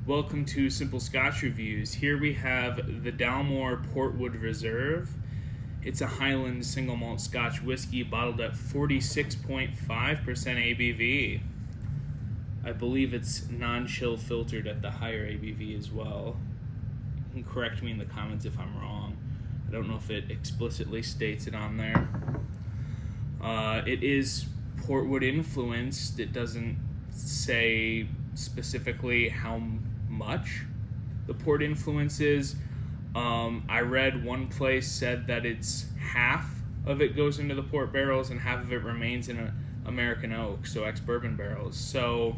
Welcome to Simple Scotch Reviews. Here we have the Dalmore Portwood Reserve. It's a Highland single malt Scotch whiskey bottled at 46.5% ABV. I believe it's non-chill filtered at the higher ABV as well. You can correct me in the comments if I'm wrong. I don't know if it explicitly states it on there. It is Portwood influenced. It doesn't say specifically how much the port influence is. I read one place said that it's half of it goes into the port barrels and half of it remains in American oak, so ex-bourbon barrels. So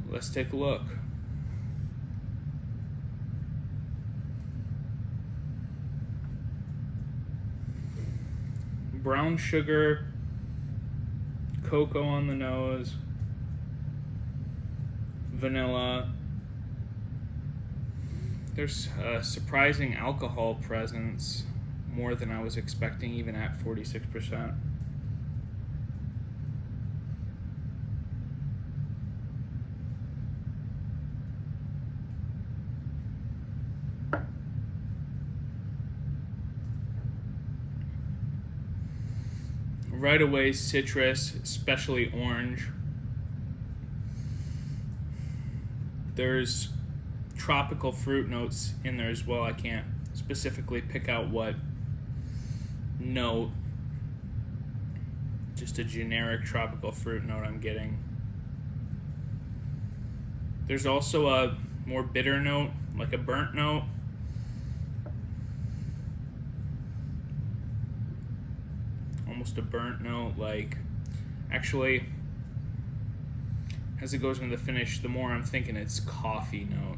let's take a look. Brown sugar, cocoa on the nose, vanilla. There's a surprising alcohol presence, more than I was expecting even at 46%. Right away, citrus, especially orange. There's tropical fruit notes in there as well. I can't specifically pick out what note. Just a generic tropical fruit note I'm getting. There's also a more bitter note, like a burnt note. Almost a burnt note, like, actually, as it goes into the finish, the more I'm thinking it's coffee note,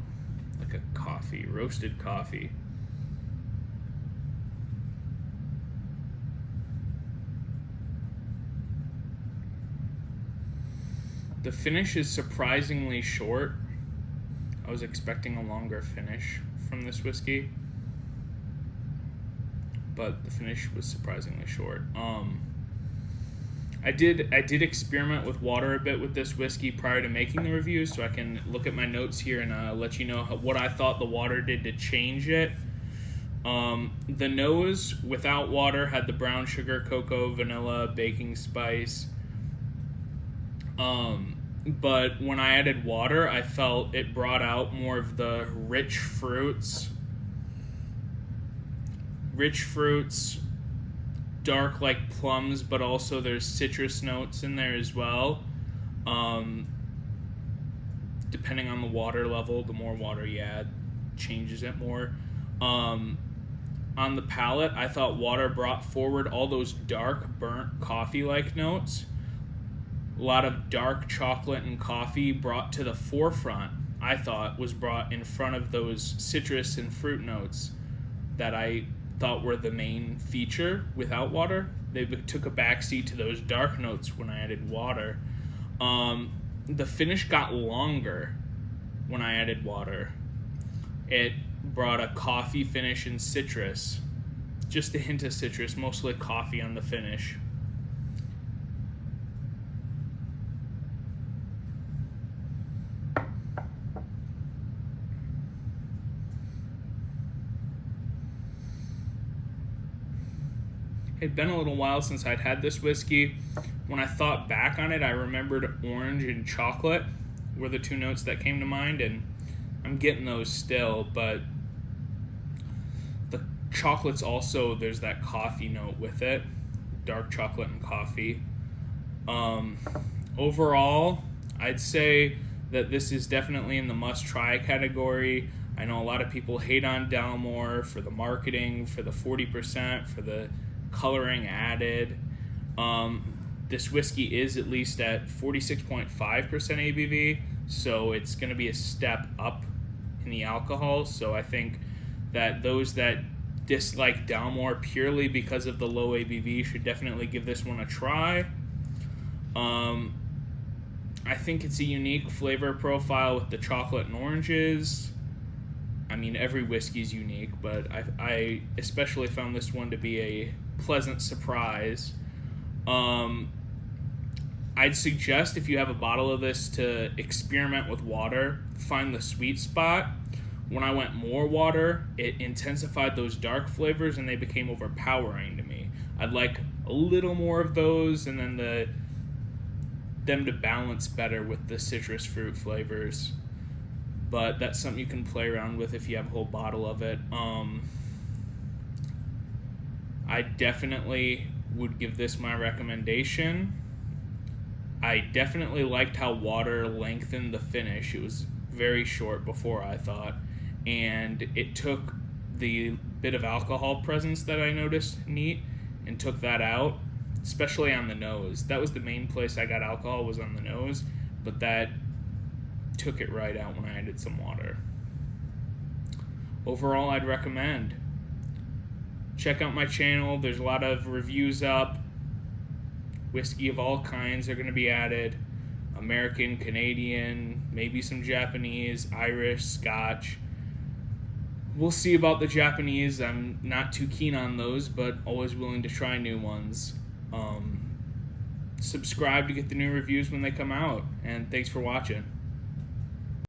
like a coffee, roasted coffee. The finish is surprisingly short. I was expecting a longer finish from this whiskey, but the finish was surprisingly short. I did experiment with water a bit with this whiskey prior to making the review, so I can look at my notes here and let you know what I thought the water did to change it. The nose without water had the brown sugar, cocoa, vanilla, baking spice. But when I added water, I felt it brought out more of the rich fruits, dark like plums, but also there's citrus notes in there as well. Depending on the water level, the more water you add, changes it more. On the palate, I thought water brought forward all those dark, burnt coffee-like notes. A lot of dark chocolate and coffee brought to the forefront, I thought, was brought in front of those citrus and fruit notes that I thought were the main feature without water. They took a backseat to those dark notes when I added water. The finish got longer when I added water. It brought a coffee finish and citrus. Just a hint of citrus, mostly coffee on the finish. It had been a little while since I'd had this whiskey. When I thought back on it, I remembered orange and chocolate were the two notes that came to mind, and I'm getting those still, but the chocolate's also, there's that coffee note with it, dark chocolate and coffee. Overall, I'd say that this is definitely in the must-try category. I know a lot of people hate on Dalmore for the marketing, for the 40%, for the coloring added. This whiskey is at least at 46.5% ABV, so it's going to be a step up in the alcohol. So I think that those that dislike Dalmore purely because of the low ABV should definitely give this one a try. I think it's a unique flavor profile with the chocolate and oranges. I mean, every whiskey's unique, but I especially found this one to be a pleasant surprise. I'd suggest if you have a bottle of this to experiment with water, find the sweet spot. When I went more water, it intensified those dark flavors and they became overpowering to me. I'd like a little more of those, and then them to balance better with the citrus fruit flavors. But that's something you can play around with if you have a whole bottle of it. I definitely would give this my recommendation. I definitely liked how water lengthened the finish. It was very short before, I thought, and it took the bit of alcohol presence that I noticed neat and took that out, especially on the nose. That was the main place I got alcohol, was on the nose, but that took it right out when I added some water. Overall, I'd recommend. Check out my channel. There's a lot of reviews up. Whiskey of all kinds are going to be added. American, Canadian, maybe some Japanese, Irish, Scotch. We'll see about the Japanese. I'm not too keen on those, but always willing to try new ones. Subscribe to get the new reviews when they come out. And thanks for watching.